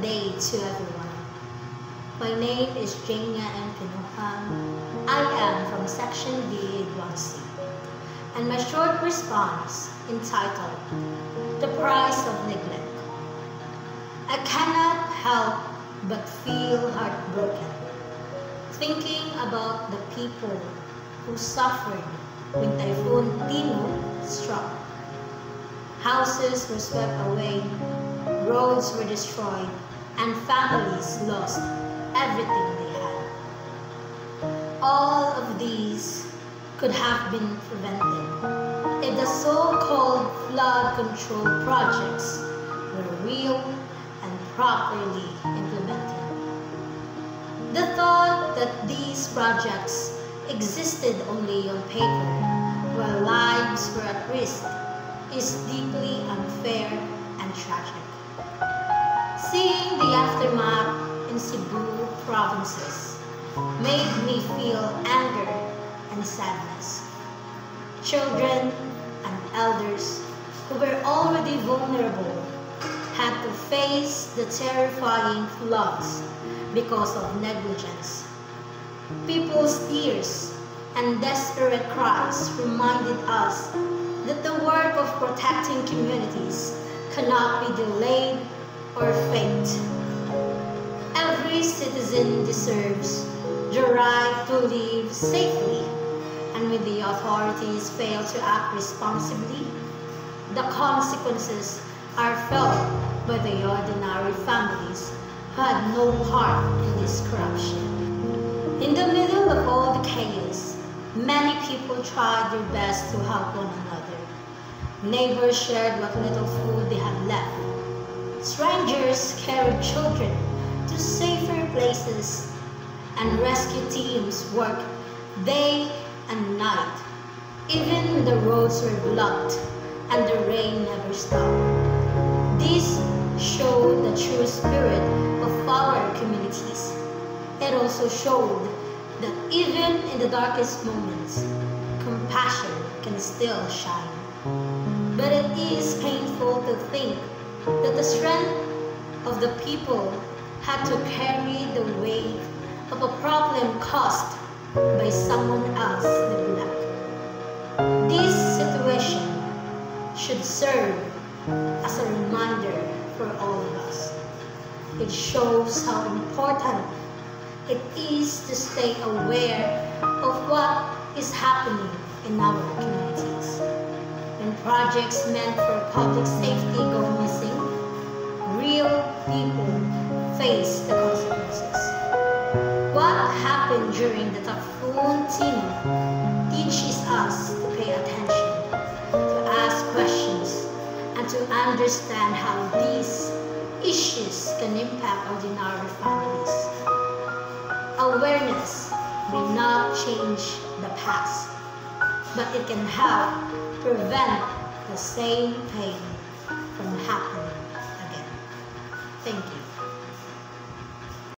day to everyone. My name is Jania N. Pinuhan. I am from Section B, 1C. And my short response, entitled, The Price of Neglect. I cannot help but feel heartbroken, thinking about the people who suffered when Typhoon Tino struck. Houses were swept away, roads were destroyed, and families lost everything they had. All of these could have been prevented if the so-called flood control projects were real and properly implemented. The thought that these projects existed only on paper while lives were at risk is deeply unfair and tragic. Seeing the aftermath in Cebu provinces made me feel anger and sadness. Children and elders who were already vulnerable had to face the terrifying floods because of negligence. People's tears and desperate cries reminded us that the work of protecting communities cannot be delayed or faked. Every citizen deserves the right to live safely, and when the authorities fail to act responsibly, the consequences are felt by the ordinary families who had no part in this corruption. In the middle of all the chaos, many people tried their best to help one another. Neighbors shared what little food they had left. Strangers carried children to safer places, and rescue teams worked day and night, even when the roads were blocked and the rain never stopped. This showed the true spirit of our communities. It also showed that even in the darkest moments, compassion can still shine. But it is painful to think that the strength of the people had to carry the weight of a problem caused by someone else's neglect. This situation should serve as a reminder for all of us. It shows how important it is to stay aware of what is happening in our communities. When projects meant for public safety go missing, real people face the consequences. What happened during the Typhoon Tino teaches us to pay attention, to ask questions, and to understand how these issues can impact ordinary families. Awareness may not change the past, but it can help prevent the same pain from happening again. Thank you.